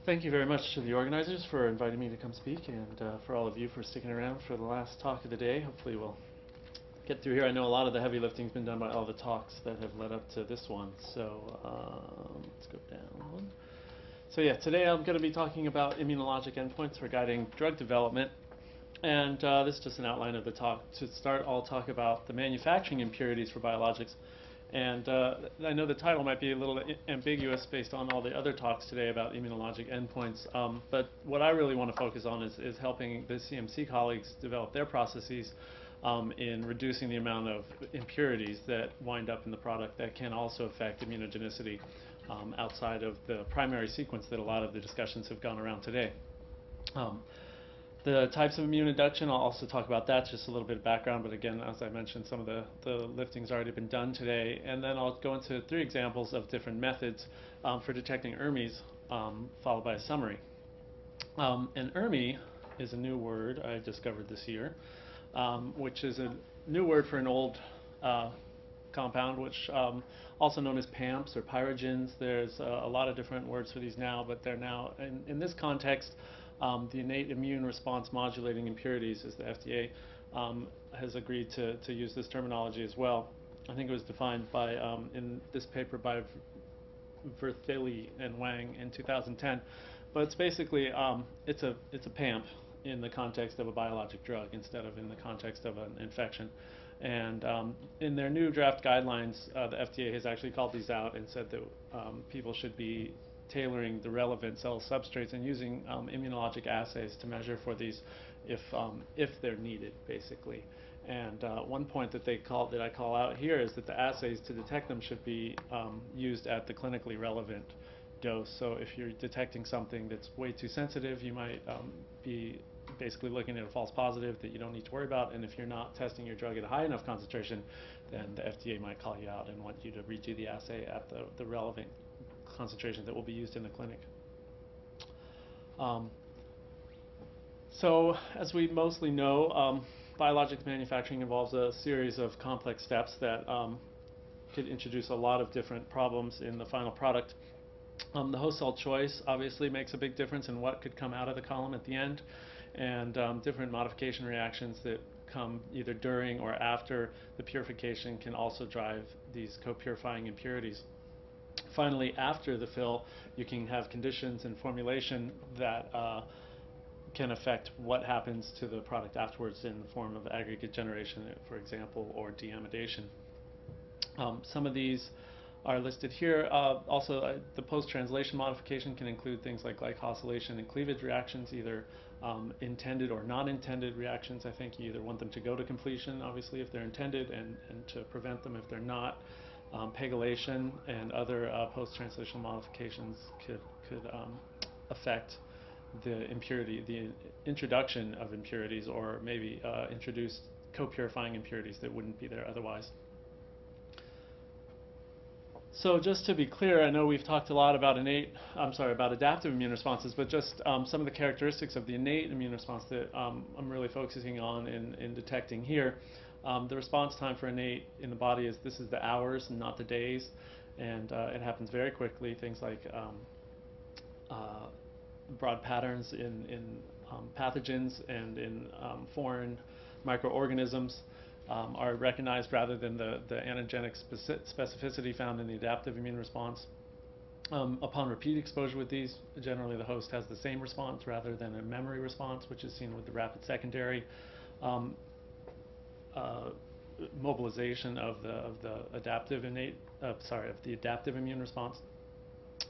Thank you very much to the organizers for inviting me to come speak, and for all of you for sticking around for the last talk of the day. Hopefully we'll get through here. I know a lot of the heavy lifting's been done by all the talks that have led up to this one. So let's go down one. So yeah, today I'm going to be talking about immunologic endpoints for guiding drug development. And this is just an outline of the talk. To start, I'll talk about the manufacturing impurities for biologics. And I know the title might be a little ambiguous based on all the other talks today about immunologic endpoints, but what I really want to focus on is helping the CMC colleagues develop their processes in reducing the amount of impurities that wind up in the product that can also affect immunogenicity outside of the primary sequence that a lot of the discussions have gone around today. The types of immune induction, I'll also talk about that, just a little bit of background, but again, as I mentioned, some of the lifting's already been done today. And then I'll go into 3 examples of different methods for detecting IIRMIs, followed by a summary. An IIRMI is a new word I discovered this year, which is a new word for an old compound, which also known as PAMPs or pyrogens. There's a lot of different words for these now, but they're now, in this context, the innate immune response modulating impurities, as the FDA has agreed to use this terminology as well. I think it was defined by, in this paper by Verthily and Wang in 2010. But it's basically, it's a PAMP in the context of a biologic drug instead of in the context of an infection. And in their new draft guidelines, the FDA has actually called these out and said that people should be tailoring the relevant cell substrates and using immunologic assays to measure for these if they're needed, basically. And one point that I call out here is that the assays to detect them should be used at the clinically relevant dose. So if you're detecting something that's way too sensitive, you might be basically looking at a false positive that you don't need to worry about. And if you're not testing your drug at a high enough concentration, then the FDA might call you out and want you to redo the assay at the relevant concentration that will be used in the clinic. So as we mostly know, biologics manufacturing involves a series of complex steps that could introduce a lot of different problems in the final product. The host cell choice obviously makes a big difference in what could come out of the column at the end, and different modification reactions that come either during or after the purification can also drive these co-purifying impurities. Finally, after the fill, you can have conditions and formulation that can affect what happens to the product afterwards in the form of aggregate generation, for example, or deamidation. Some of these are listed here. Also, the post-translation modification can include things like glycosylation and cleavage reactions, either intended or non-intended reactions. I think you either want them to go to completion, obviously, if they're intended, and to prevent them if they're not. Pegylation and other post-translational modifications could affect the impurity, the introduction of impurities, or maybe introduce co-purifying impurities that wouldn't be there otherwise. So just to be clear, I know we've talked a lot about adaptive immune responses, but just some of the characteristics of the innate immune response that I'm really focusing on in detecting here. The response time for innate in the body is the hours and not the days, and it happens very quickly. Things like broad patterns in pathogens and in foreign microorganisms are recognized rather than the antigenic specificity found in the adaptive immune response. Upon repeat exposure with these, generally the host has the same response rather than a memory response, which is seen with the rapid secondary mobilization of the adaptive immune response.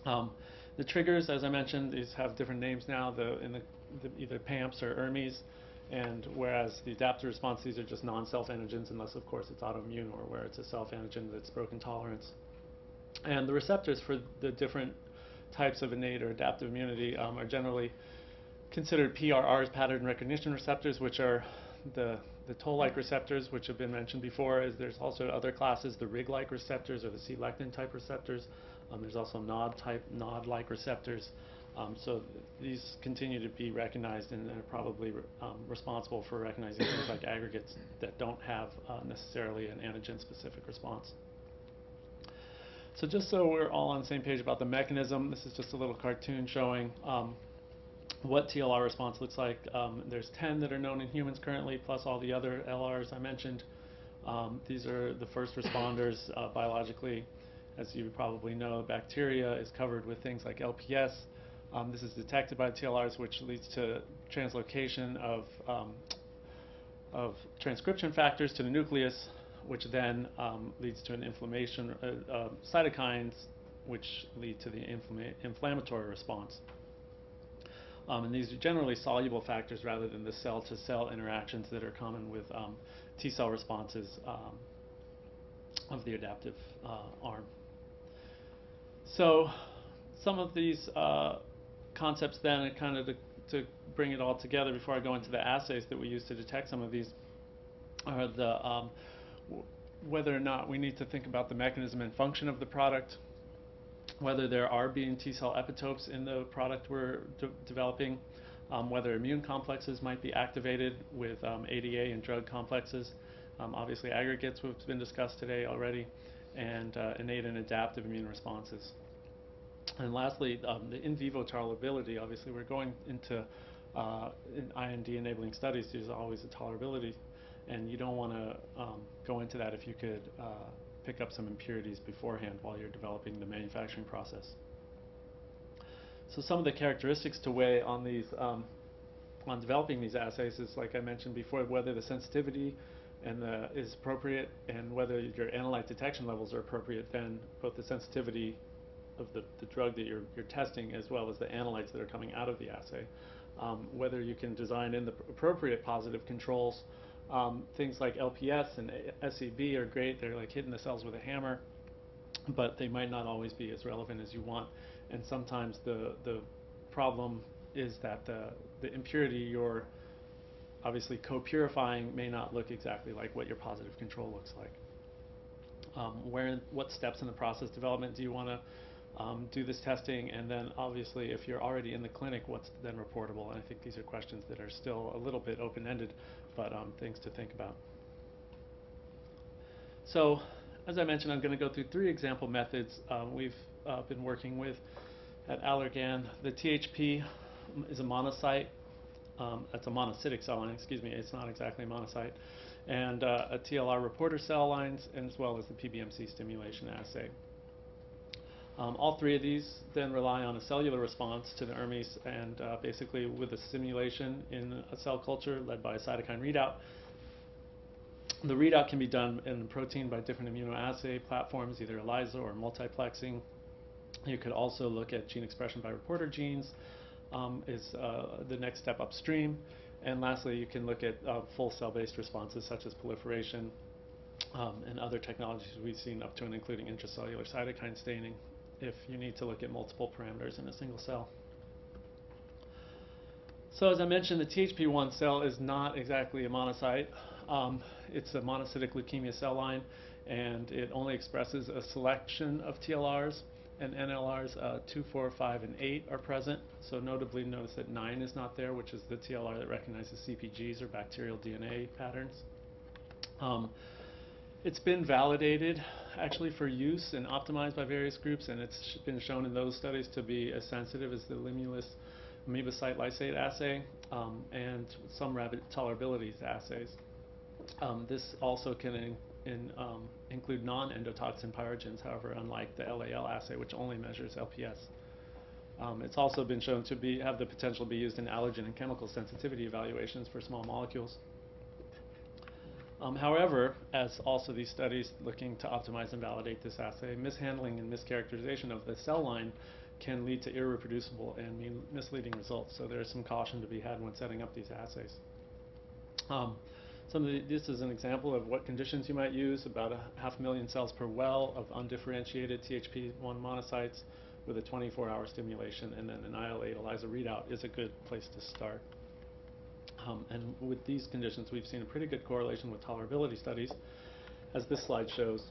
The triggers, as I mentioned, these have different names now. Either PAMPs or IIRMIs, and whereas the adaptive response, these are just non-self antigens, unless of course it's autoimmune or where it's a self antigen that's broken tolerance. And the receptors for the different types of innate or adaptive immunity are generally considered PRRs, pattern recognition receptors, which are the toll-like receptors, which have been mentioned before. There's also other classes, the Rig-like receptors or the C-lectin type receptors. There's also NOD-like receptors. So these continue to be recognized and are probably responsible for recognizing things like aggregates that don't have necessarily an antigen-specific response. So just so we're all on the same page about the mechanism, this is just a little cartoon showing what TLR response looks like. There's 10 that are known in humans currently, plus all the other LRs I mentioned. These are the first responders biologically. As you probably know, bacteria is covered with things like LPS. This is detected by TLRs, which leads to translocation of transcription factors to the nucleus, which then leads to an inflammation, cytokines, which lead to the inflammatory response. And these are generally soluble factors rather than the cell-to-cell interactions that are common with T-cell responses of the adaptive arm. So some of these concepts then, kind of to bring it all together before I go into the assays that we use to detect some of these, are the whether or not we need to think about the mechanism and function of the product, whether there are being T-cell epitopes in the product we're developing, whether immune complexes might be activated with ADA and drug complexes, obviously aggregates, which have been discussed today already, and innate and adaptive immune responses. And lastly, the in vivo tolerability. Obviously, we're going into in IND-enabling studies. There's always a tolerability, and you don't want to go into that if you could pick up some impurities beforehand while you're developing the manufacturing process. So some of the characteristics to weigh on these, on developing these assays is, like I mentioned before, whether the sensitivity and is appropriate, and whether your analyte detection levels are appropriate. Then both the sensitivity of the drug that you're testing, as well as the analytes that are coming out of the assay, whether you can design in the appropriate positive controls. Things like LPS and SEB are great. They're like hitting the cells with a hammer, but they might not always be as relevant as you want. And sometimes the problem is that the impurity you're obviously co-purifying may not look exactly like what your positive control looks like. What steps in the process development do you want to do this testing? And then obviously if you're already in the clinic, what's then reportable? And I think these are questions that are still a little bit open-ended, but things to think about. So as I mentioned, I'm going to go through 3 example methods we've been working with at Allergan. The THP is a monocyte. That's a monocytic cell line, excuse me. It's not exactly a monocyte. And a TLR reporter cell lines, as well as the PBMC stimulation assay. All 3 of these then rely on a cellular response to the IIRMIs, and basically with a simulation in a cell culture led by a cytokine readout. The readout can be done in protein by different immunoassay platforms, either ELISA or multiplexing. You could also look at gene expression by reporter genes, is the next step upstream. And lastly, you can look at full cell-based responses such as proliferation and other technologies we've seen up to and including intracellular cytokine staining, if you need to look at multiple parameters in a single cell. So as I mentioned, the THP1 cell is not exactly a monocyte. It's a monocytic leukemia cell line, and it only expresses a selection of TLRs and NLRs. 2, 4, 5, and 8 are present. So notably notice that 9 is not there, which is the TLR that recognizes CPGs or bacterial DNA patterns. It's been validated actually for use and optimized by various groups, and it's been shown in those studies to be as sensitive as the Limulus amoebocyte lysate assay and some rabbit tolerability assays. This also can include non-endotoxin pyrogens, however, unlike the LAL assay, which only measures LPS. It's also been shown to have the potential to be used in allergen and chemical sensitivity evaluations for small molecules. However, as also these studies looking to optimize and validate this assay, mishandling and mischaracterization of the cell line can lead to irreproducible and misleading results. So there is some caution to be had when setting up these assays. This is an example of what conditions you might use. About 500,000 cells per well of undifferentiated THP1 monocytes with a 24-hour stimulation, and then an IL-8 ELISA readout is a good place to start. And with these conditions, we've seen a pretty good correlation with tolerability studies, as this slide shows.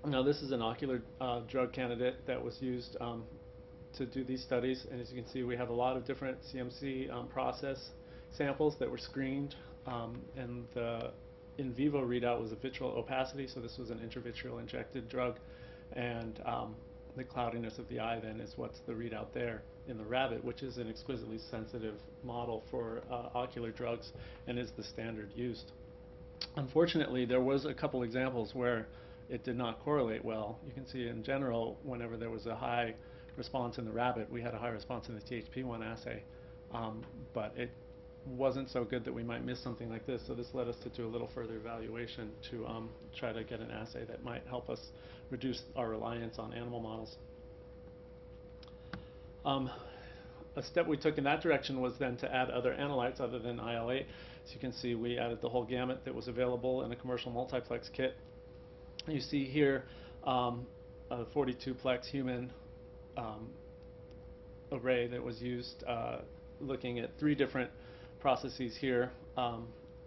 Now, this is an ocular drug candidate that was used to do these studies, and as you can see, we have a lot of different CMC process samples that were screened, and the in vivo readout was a vitreal opacity, so this was an intravitreal injected drug, And the cloudiness of the eye then is what's the readout there in the rabbit, which is an exquisitely sensitive model for ocular drugs and is the standard used. Unfortunately, there was a couple examples where it did not correlate well. You can see in general, whenever there was a high response in the rabbit, we had a high response in the THP1 assay, but it wasn't so good that we might miss something like this. So this led us to do a little further evaluation to try to get an assay that might help us reduce our reliance on animal models. A step we took in that direction was then to add other analytes other than IL-8. As you can see, we added the whole gamut that was available in a commercial multiplex kit. You see here a 42-plex human array that was used looking at 3 different processes here,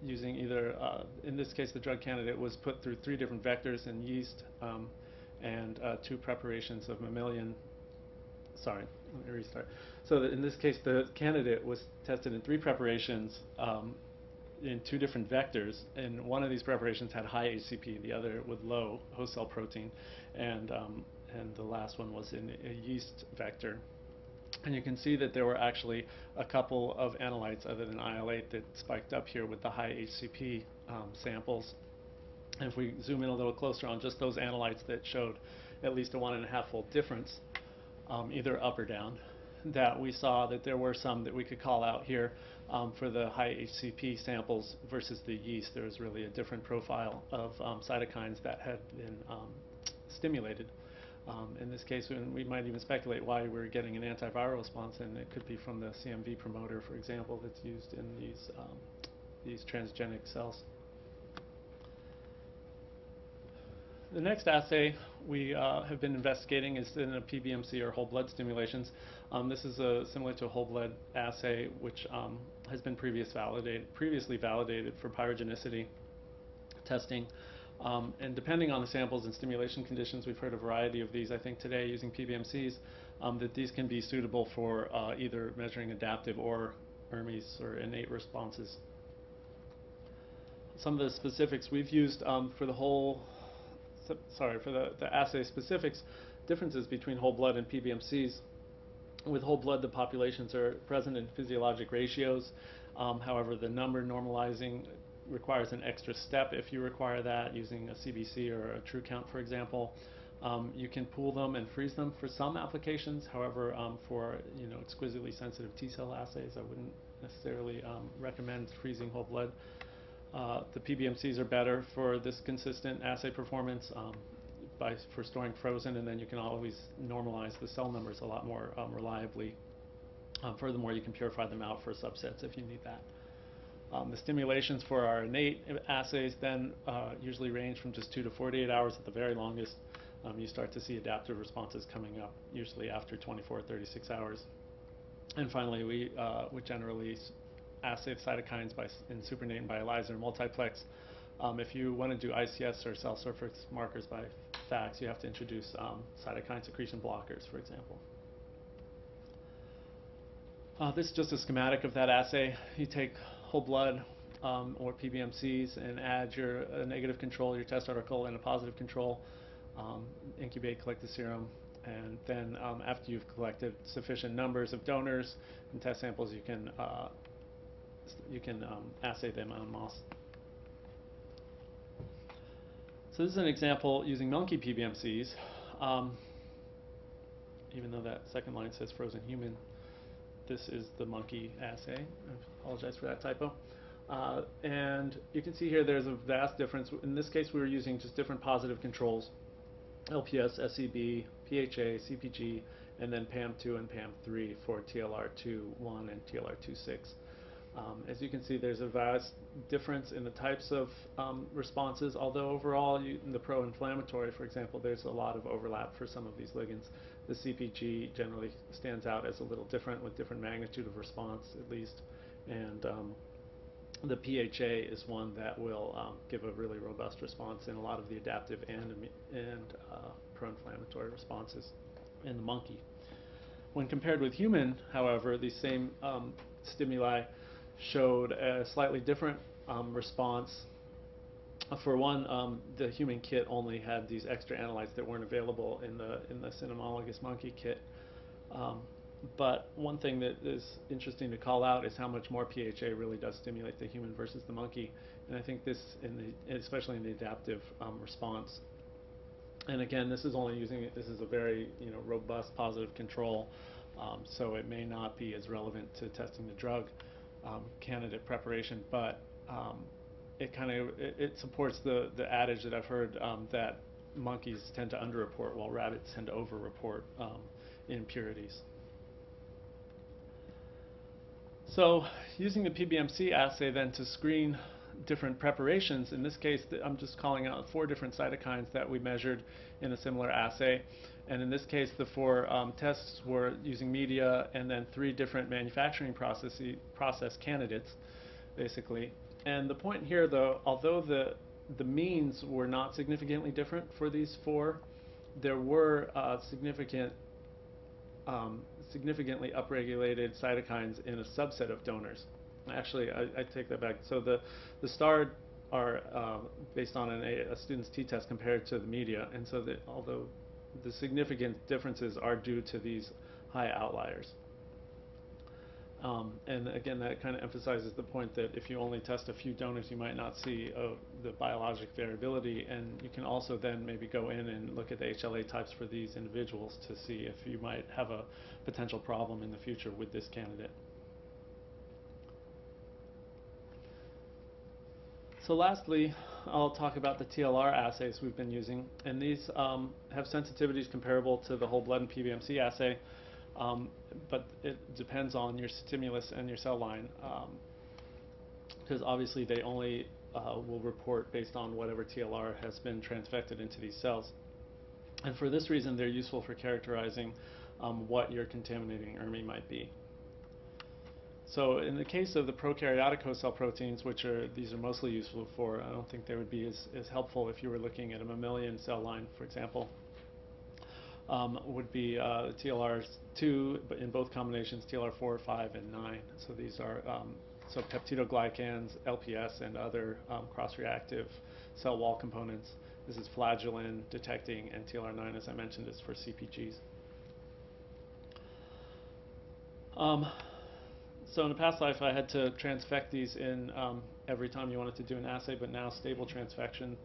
using either, in this case, the drug candidate was put through 3 different vectors in yeast and 2 preparations of mammalian. Sorry, let me restart. So that in this case, the candidate was tested in 3 preparations in 2 different vectors, and one of these preparations had high HCP, the other with low host cell protein, and the last one was in a yeast vector. And you can see that there were actually a couple of analytes other than IL-8 that spiked up here with the high HCP samples. And if we zoom in a little closer on just those analytes that showed at least a 1.5-fold difference, either up or down, that we saw that there were some that we could call out here for the high HCP samples versus the yeast. There was really a different profile of cytokines that had been stimulated. In this case, we might even speculate why we're getting an antiviral response, and it could be from the CMV promoter, for example, that's used in these transgenic cells. The next assay we have been investigating is in a PBMC or whole blood stimulations. This is similar to a whole blood assay, which has been previously validated for pyrogenicity testing. And depending on the samples and stimulation conditions, we've heard a variety of these, I think, today using PBMCs, that these can be suitable for either measuring adaptive or IIRMIs or innate responses. Some of the specifics we've used for the assay specifics, differences between whole blood and PBMCs. With whole blood, the populations are present in physiologic ratios. However, the number normalizing requires an extra step if you require that using a CBC or a true count, for example. You can pool them and freeze them for some applications. However, for exquisitely sensitive T-cell assays, I wouldn't necessarily recommend freezing whole blood. The PBMCs are better for this consistent assay performance for storing frozen, and then you can always normalize the cell numbers a lot more reliably. Furthermore, you can purify them out for subsets if you need that. The stimulations for our innate assays then usually range from just 2 to 48 hours at the very longest. You start to see adaptive responses coming up, usually after 24 or 36 hours. And finally, we would generally assay the cytokines in supernate and by ELISA or multiplex. If you want to do ICS or cell surface markers by FACS, you have to introduce cytokine secretion blockers, for example. This is just a schematic of that assay. You take whole blood or PBMCs and add your negative control, your test article, and a positive control. Incubate, collect the serum, and then after you've collected sufficient numbers of donors and test samples, you can assay them en masse. So this is an example using monkey PBMCs. Even though that second line says frozen human, this is the monkey assay. I apologize for that typo. And you can see here there's a vast difference. In this case, we were using just different positive controls: LPS, SEB, PHA, CPG, and then PAM2 and PAM3 for TLR2-1 and TLR2-6. As you can see, there's a vast difference in the types of responses, although overall, in the pro-inflammatory, for example, there's a lot of overlap for some of these ligands. The CPG generally stands out as a little different, with different magnitude of response, at least. And the PHA is one that will give a really robust response in a lot of the adaptive and pro-inflammatory responses in the monkey. When compared with human, however, these same stimuli showed a slightly different response For one, the human kit only had these extra analytes that weren't available in the cynomolgus monkey kit. Um, but one thing that is interesting to call out is how much more PHA really does stimulate the human versus the monkey, and I think this, especially in the adaptive response. And again, this is only using this is a very robust positive control, so it may not be as relevant to testing the drug candidate preparation, but it supports the adage that I've heard that monkeys tend to underreport while rabbits tend to overreport impurities. So using the PBMC assay then to screen different preparations, in this case I'm just calling out 4 different cytokines that we measured in a similar assay, and in this case the 4 tests were using media and then 3 different manufacturing process candidates basically. And the point here, though, although the means were not significantly different for these 4, there were significantly upregulated cytokines in a subset of donors. Actually, I take that back. So the starred are based on a student's t-test compared to the media, and so although the significant differences are due to these high outliers. And again, that kind of emphasizes the point that if you only test a few donors, you might not see the biologic variability, and you can also then maybe go in and look at the HLA types for these individuals to see if you might have a potential problem in the future with this candidate. So lastly, I'll talk about the TLR assays we've been using, and these have sensitivities comparable to the whole blood and PBMC assay. But it depends on your stimulus and your cell line, because obviously they only will report based on whatever TLR has been transfected into these cells. And for this reason, they're useful for characterizing what your contaminating IIRMI might be. So in the case of the prokaryotic host cell proteins, these are mostly useful for, I don't think they would be as helpful if you were looking at a mammalian cell line, for example. Would be TLR2, but in both combinations, TLR4, 5, and 9. So these are peptidoglycans, LPS, and other cross-reactive cell wall components. This is flagellin detecting, and TLR9, as I mentioned, is for CpGs. So in a past life, I had to transfect these in every time you wanted to do an assay, but now stable transfectants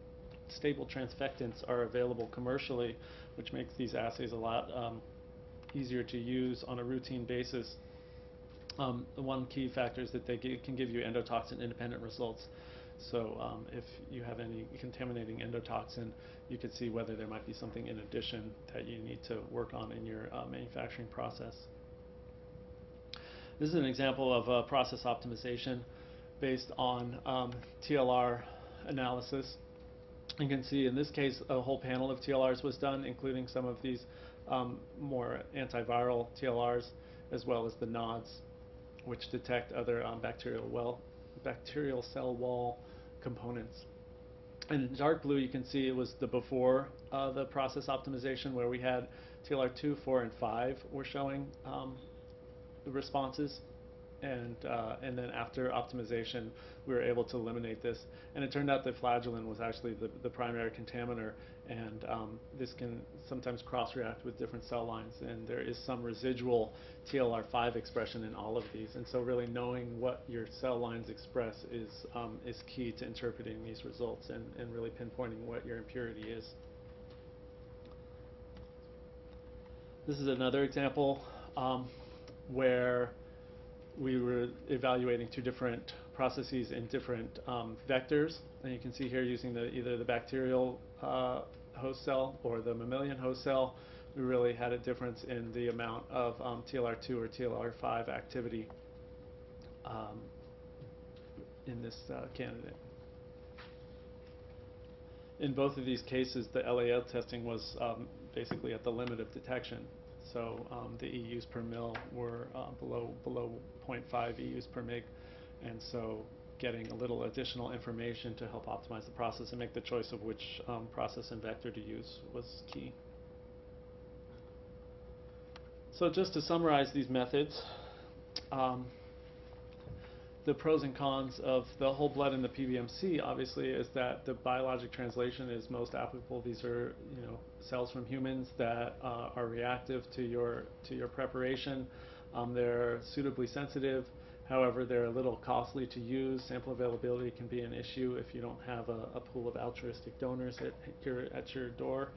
are available commercially, which makes these assays a lot easier to use on a routine basis. The one key factor is that they can give you endotoxin independent results. So if you have any contaminating endotoxin, you could see whether there might be something in addition that you need to work on in your manufacturing process. This is an example of a process optimization based on TLR analysis. You can see in this case a whole panel of TLRs was done, including some of these more antiviral TLRs, as well as the NODs, which detect other bacterial cell wall components. And in dark blue, you can see it was the before the process optimization, where we had TLR2, 4, and 5 were showing the responses. And then after optimization, we were able to eliminate this. And it turned out that flagellin was actually the primary contaminator, and this can sometimes cross-react with different cell lines. And there is some residual TLR5 expression in all of these. And so really knowing what your cell lines express is key to interpreting these results and really pinpointing what your impurity is. This is another example where we were evaluating 2 different processes in different vectors, and you can see here using either the bacterial host cell or the mammalian host cell, we really had a difference in the amount of TLR2 or TLR5 activity in this candidate. In both of these cases, the LAL testing was basically at the limit of detection. So the EUs per mil were below 0.5 EUs per mg, and so getting a little additional information to help optimize the process and make the choice of which process and vector to use was key. So just to summarize these methods, the pros and cons of the whole blood and the PBMC obviously is that the biologic translation is most applicable. These are, cells from humans that are reactive to your preparation. They're suitably sensitive. However, they're a little costly to use. Sample availability can be an issue if you don't have a pool of altruistic donors at your door.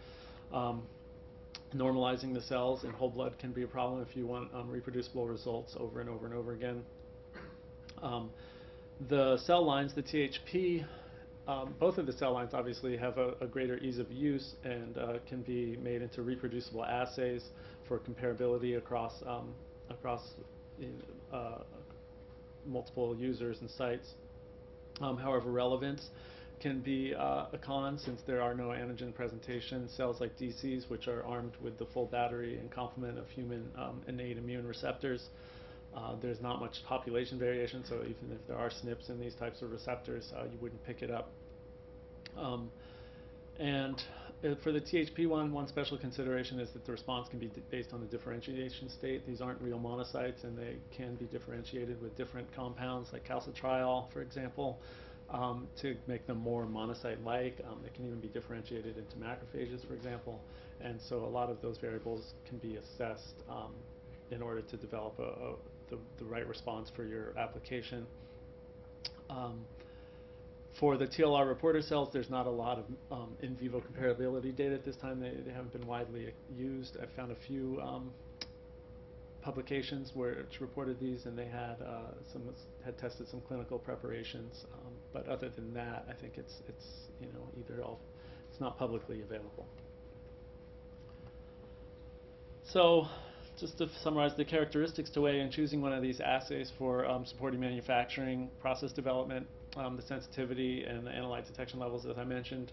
Normalizing the cells in whole blood can be a problem if you want reproducible results over and over and over again. The cell lines, the THP, both of the cell lines obviously have a greater ease of use and can be made into reproducible assays for comparability across multiple users and sites. However, relevance can be a con since there are no antigen presentation. Cells like DCs, which are armed with the full battery and complement of human innate immune receptors, there's not much population variation, so even if there are SNPs in these types of receptors, you wouldn't pick it up. And for the THP one special consideration is that the response can be based on the differentiation state. These aren't real monocytes, and they can be differentiated with different compounds, like calcitriol, for example, to make them more monocyte-like. They can even be differentiated into macrophages, for example. And so a lot of those variables can be assessed in order to develop the right response for your application. For the TLR reporter cells, there's not a lot of in vivo comparability data at this time. They haven't been widely used. I found a few publications where it's reported these, and they had tested some clinical preparations. But other than that, I think it's it's not publicly available. So, just to summarize the characteristics to weigh in choosing one of these assays for supporting manufacturing, process development, the sensitivity and the analyte detection levels, as I mentioned.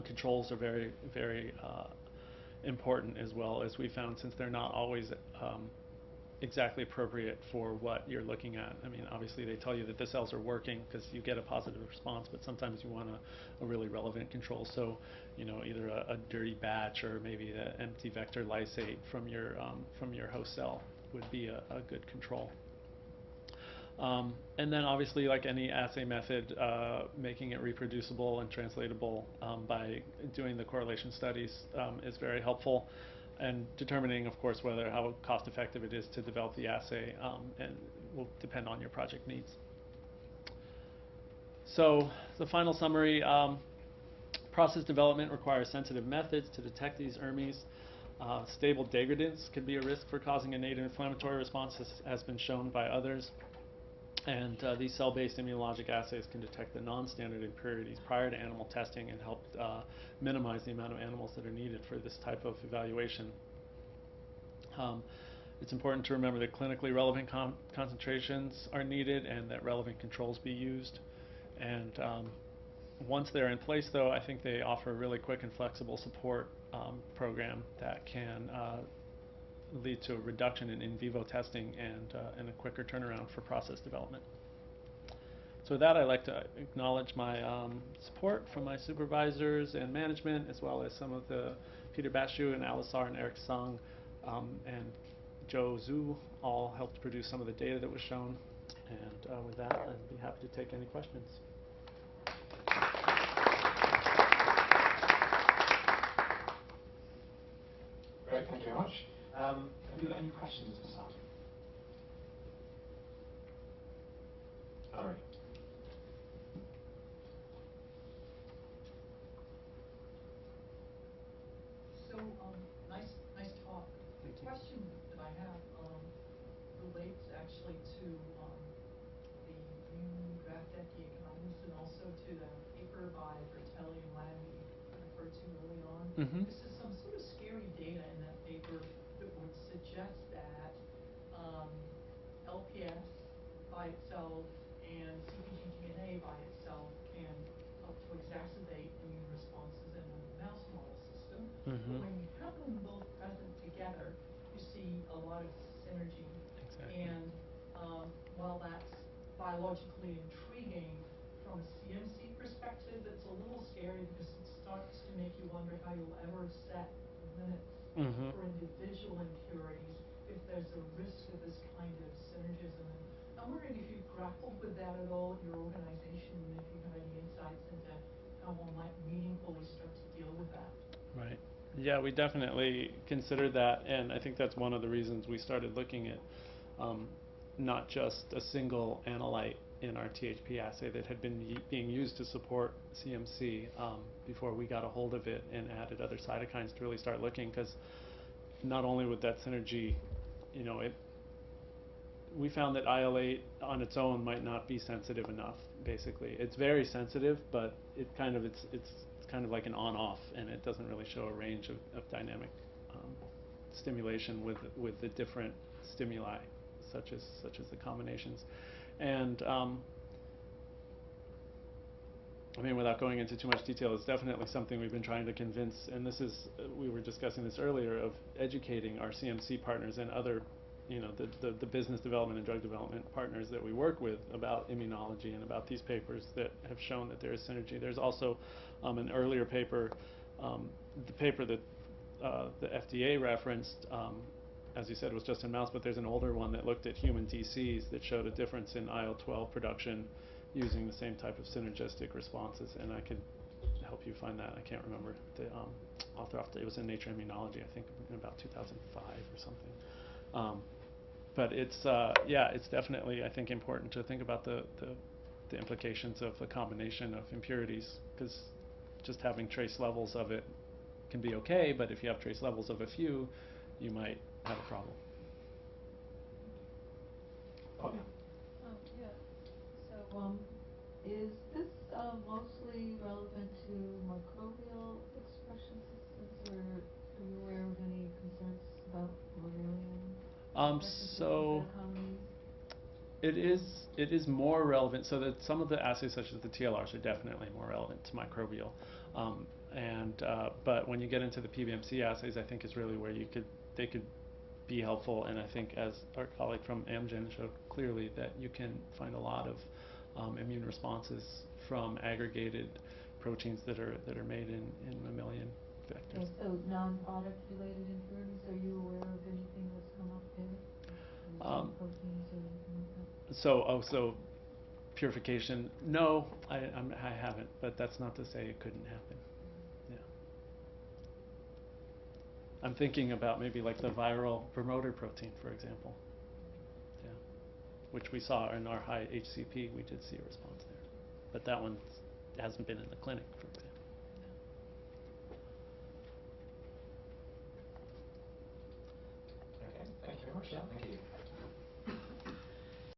Controls are very, very important as well, as we found, since they're not always exactly appropriate for what you're looking at. I mean, obviously they tell you that the cells are working because you get a positive response, but sometimes you want a really relevant control. So, either a dirty batch or maybe an empty vector lysate from your host cell would be a good control. And then obviously, like any assay method, making it reproducible and translatable by doing the correlation studies is very helpful, and determining, of course, how cost effective it is to develop the assay and will depend on your project needs. So the final summary, process development requires sensitive methods to detect these IIRMIs. Stable degradants could be a risk for causing innate inflammatory responses, has been shown by others. And these cell-based immunologic assays can detect the non-standard impurities prior to animal testing and help minimize the amount of animals that are needed for this type of evaluation. It's important to remember that clinically relevant concentrations are needed and that relevant controls be used. And once they're in place, though, I think they offer a really quick and flexible support program that can lead to a reduction in vivo testing and a quicker turnaround for process development. So with that, I'd like to acknowledge my support from my supervisors and management, as well as some of the Peter Bashu and Alisar and Eric Sung and Joe Zhu all helped produce some of the data that was shown. And with that, I'd be happy to take any questions. Great, thank you very much. Have you got any questions to start? All right. So, nice talk. The question that I have relates actually to the Immunologic economics and also to the paper by Bertelli and Lamb you referred to early on. Mm-hmm. This is some sort of scary data in that paper that would suggest that LPS by itself and CpG-DNA by itself can help to exacerbate immune responses in a mouse model system. Mm-hmm. But when you have them both present together, you see a lot of synergy. Exactly. And while that's biologically intriguing, from a CMC perspective, it's a little scary because it starts to make you wonder how you'll ever set limits for individual impurities if there's a risk of this kind of synergism. And I I'm wondering if you've grappled with that at all in your organization, and if you have any insights into how one might meaningfully start to deal with that. Right. Yeah, we definitely considered that, and I think that's one of the reasons we started looking at not just a single analyte in our THP assay that had been being used to support CMC before we got a hold of it and added other cytokines to really start looking, because not only would that synergy, we found that IL-8 on its own might not be sensitive enough. Basically, it's very sensitive, but it's kind of like an on-off, and it doesn't really show a range of dynamic stimulation with the different stimuli, such as the combinations. And I mean, without going into too much detail, it's definitely something we've been trying to convince, and this is, we were discussing this earlier, of educating our CMC partners and other, the business development and drug development partners that we work with about immunology and about these papers that have shown that there is synergy. There's also an earlier paper, the paper that the FDA referenced, as you said, was just in mouse, but there's an older one that looked at human DCs that showed a difference in IL-12 production using the same type of synergistic responses, and I could help you find that. I can't remember the author off it was in Nature Immunology, I think in about 2005 or something. But it's it's definitely, I think, important to think about the implications of a combination of impurities, because just having trace levels of it can be okay, but if you have trace levels of a few, you might have a problem. Oh, yeah. Yeah. So, is this mostly relevant to microbial expression systems, or are you aware of any concerns about mammalian expression systems So that it is more relevant. So that some of the assays, such as the TLRs, are definitely more relevant to microbial. But when you get into the PBMC assays, I think is really where they could be helpful. And I think, as our colleague from Amgen showed clearly, that you can find a lot of immune responses from aggregated proteins that are made in mammalian vectors. Okay, so non-product related impurities, are you aware of anything that's come up there? Proteins or anything like that? So purification, no, I haven't, but that's not to say it couldn't happen. Yeah. I'm thinking about maybe like the viral promoter protein, for example. Yeah. Which we saw in our high HCP, we did see a response there. But that one hasn't been in the clinic, for example.